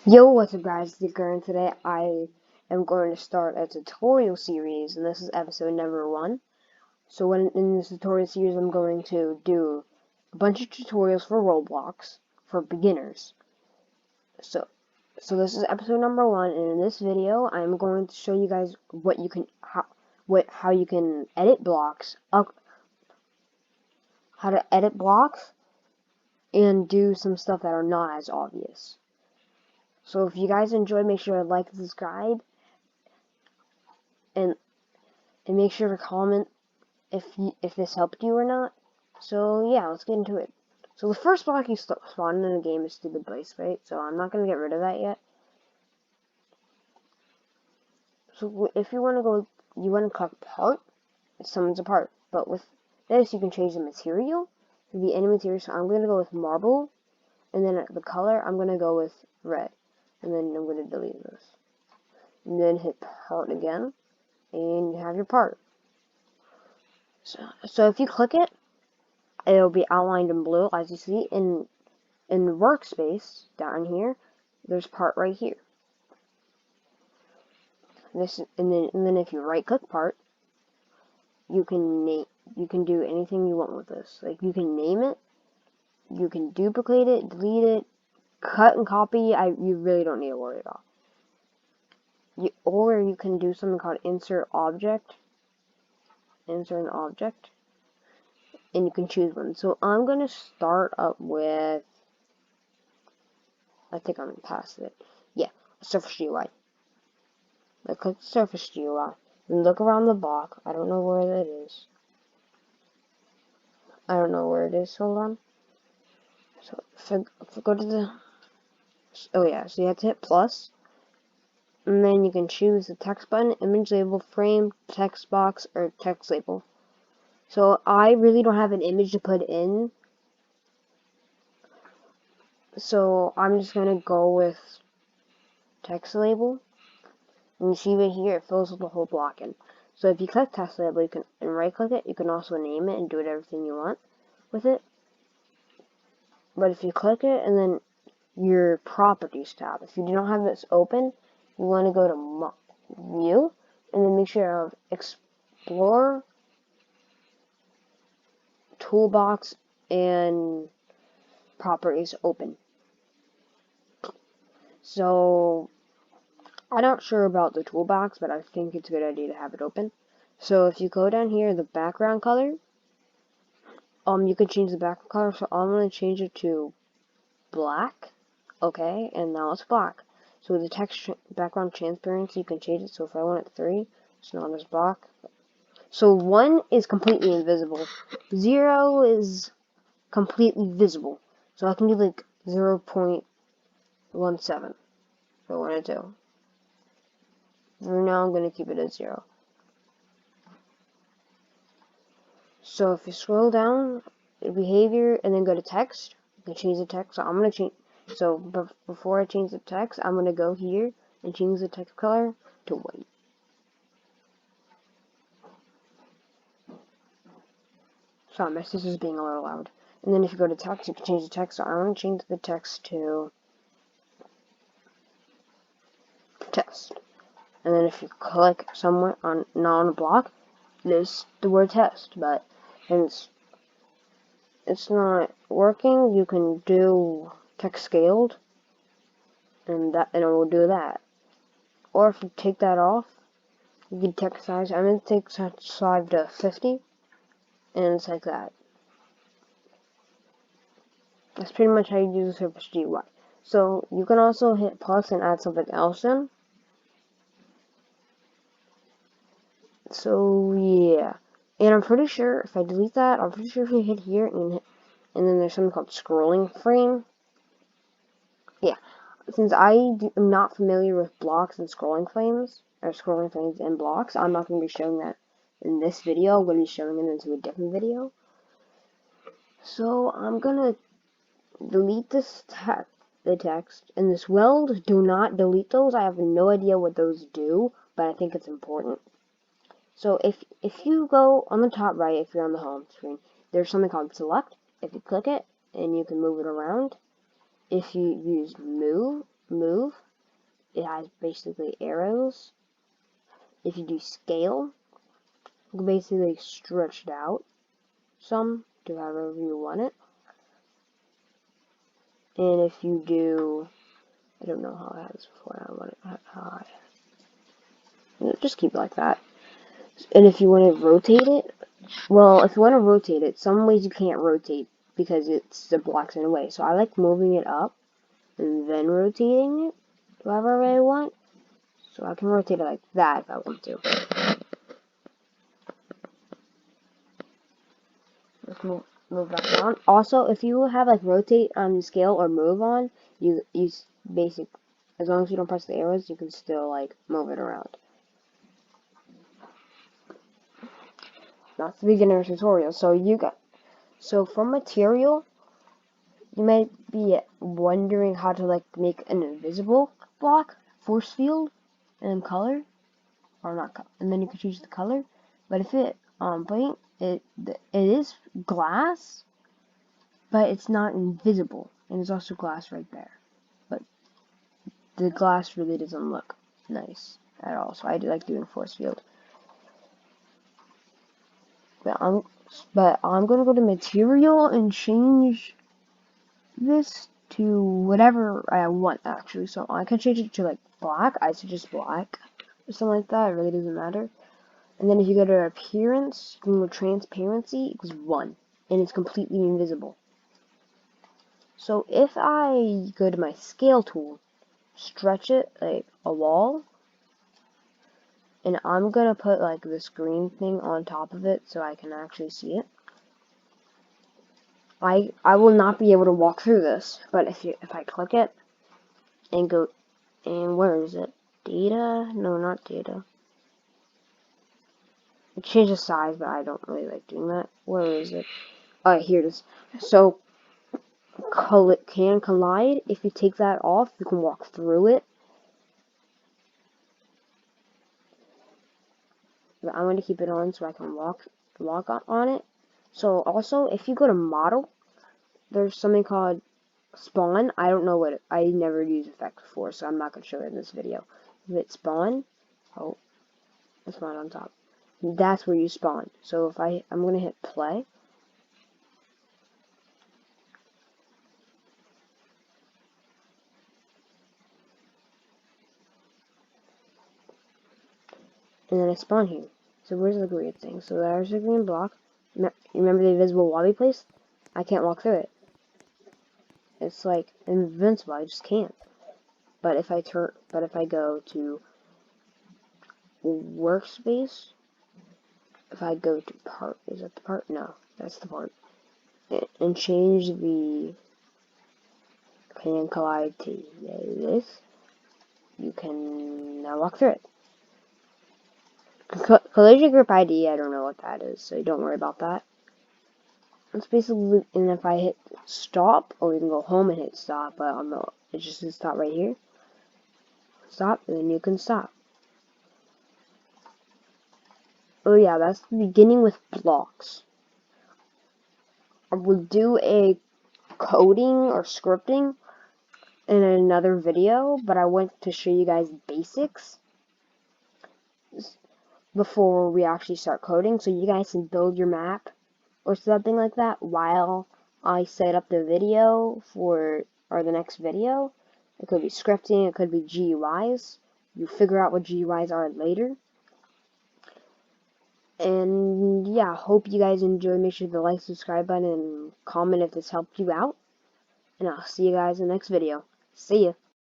Yo, what's up guys, it's Dicker, and today I am going to start a tutorial series, and this is episode number 1. So in this tutorial series I'm going to do a bunch of tutorials for Roblox, for beginners. So this is episode number 1, and in this video I'm going to show you guys how you can edit blocks, how to edit blocks, and do some stuff that are not as obvious. So if you guys enjoyed, make sure to like and subscribe, and make sure to comment if this helped you or not. So yeah, let's get into it. So the first block you spawn in the game is stupid place, right? So I'm not gonna get rid of that yet. So if you want to go, you want to click part, it summons a part. But with this, you can change the material to be any material. So I'm gonna go with marble, and then the color I'm gonna go with red, and then I'm gonna delete this, and then hit part again, and you have your part. So if you click it, it'll be outlined in blue, as you see in the workspace down here. There's part right here. This and then if you right click part, you can do anything you want with this. Like you can name it, you can duplicate it, delete it, cut and copy. You really don't need to worry about. Or you can do something called insert object. Insert an object, and you can choose one. So I'm gonna start up with. I think I'm past it. Yeah, surface GUI. I click surface GUI and look around the block. I don't know where that is. I don't know where it is. Hold on. So if I go to the. Oh yeah, so you have to hit plus, and then you can choose the text button, image label, frame, text box, or text label. So I really don't have an image to put in, so I'm just gonna go with text label. And you see right here, it fills the whole block in. So if you click text label, you can and right click it. You can also name it and do everything you want with it. But if you click it and then your properties tab, if you do not have this open, you want to go to view and then make sure you have explore, toolbox, and properties open. So I'm not sure about the toolbox, but I think it's a good idea to have it open. So if you go down here, the background color, you can change the background color. So I'm going to change it to black. Okay, and now it's black. So with the text background transparency, you can change it. So if I want it 3, it's not as black. So 1 is completely invisible. 0 is completely visible. So I can do like 0.17 if I wanted to. For now, I'm going to keep it at 0. So if you scroll down, behavior, and then go to text, you can change the text. So I'm going to change. So before I change the text, I'm going to go here and change the text color to white. Sorry, my sister's being a little loud. And then if you go to text, you can change the text. So I'm going to change the text to test. And then if you click somewhere not on a block, there's the word test. But since it's not working, you can do text scaled, and it will do that. Or if you take that off, you can text size. I'm going to take size to 50, and it's like that. That's pretty much how you use the Surface GUI. So you can also hit plus and add something else in. So yeah, and I'm pretty sure if I delete that, I'm pretty sure if you hit here and then there's something called scrolling frame. Yeah, since I am not familiar with blocks and scrolling frames, or scrolling frames and blocks, I'm not going to be showing that in this video. I'm going to be showing it into a different video. So I'm going to delete the text, and this weld, do not delete those. I have no idea what those do, but I think it's important. So if you go on the top right, if you're on the home screen, there's something called select. If you click it, and you can move it around. If you use move, move, it has basically arrows. If you do scale, you can basically stretch it out some to however you want it. And if you do, I don't know how I had this before, I want it how just keep it like that. And if you want to rotate it, well, if you want to rotate it, some ways you can't rotate because the block's in the way. So I like moving it up and then rotating it however I want. So I can rotate it like that if I want to. Let's move back down. Also, if you have like rotate on scale or move on, you use basic. As long as you don't press the arrows, you can still like move it around. That's the beginner tutorial. So for material, you might be wondering how to like make an invisible block, force field, and color, or not, and then you can choose the color. But if it paint, it is glass, but it's not invisible, and there's also glass right there. But the glass really doesn't look nice at all. So I do like doing force field. But I'm gonna go to material and change this to whatever I want actually. So I can change it to like black. I suggest black or something like that. It really doesn't matter. And then if you go to appearance, you can go transparency equals 1, and it's completely invisible. So if I go to my scale tool, stretch it like a wall, and I'm gonna put like this green thing on top of it so I can actually see it. I will not be able to walk through this, but if I click it and go, and where is it? Data? No, not data. I change the size, but I don't really like doing that. Where is it? Oh, here it is. So can collide. If you take that off, you can walk through it. But I'm going to keep it on so I can walk on it. So also, if you go to model, there's something called spawn. I don't know what I never used effect before, so I'm not going to show it in this video. If it spawn, oh, it's not on top. That's where you spawn. So if I'm going to hit play. And then I spawn here. So where's the green thing? So there's the green block. Remember the invisible wall we placed? I can't walk through it. It's like invincible. I just can't. But if I go to workspace, if I go to part, is that the part? No, that's the part. And change the can collide to this, you can now walk through it. Collision group ID, I don't know what that is, so don't worry about that. It's basically, and if I hit stop, or you can go home and hit stop, but it just says stop right here. Stop, and then you can stop. Oh yeah, that's the beginning with blocks. I will do a coding or scripting in another video, but I want to show you guys basics before we actually start coding, so you guys can build your map or something like that while I set up the video or the next video. It could be scripting, it could be GUIs. You figure out what GUIs are later. And yeah, hope you guys enjoy. Make sure to like, subscribe button, and comment if this helped you out. And I'll see you guys in the next video. See ya.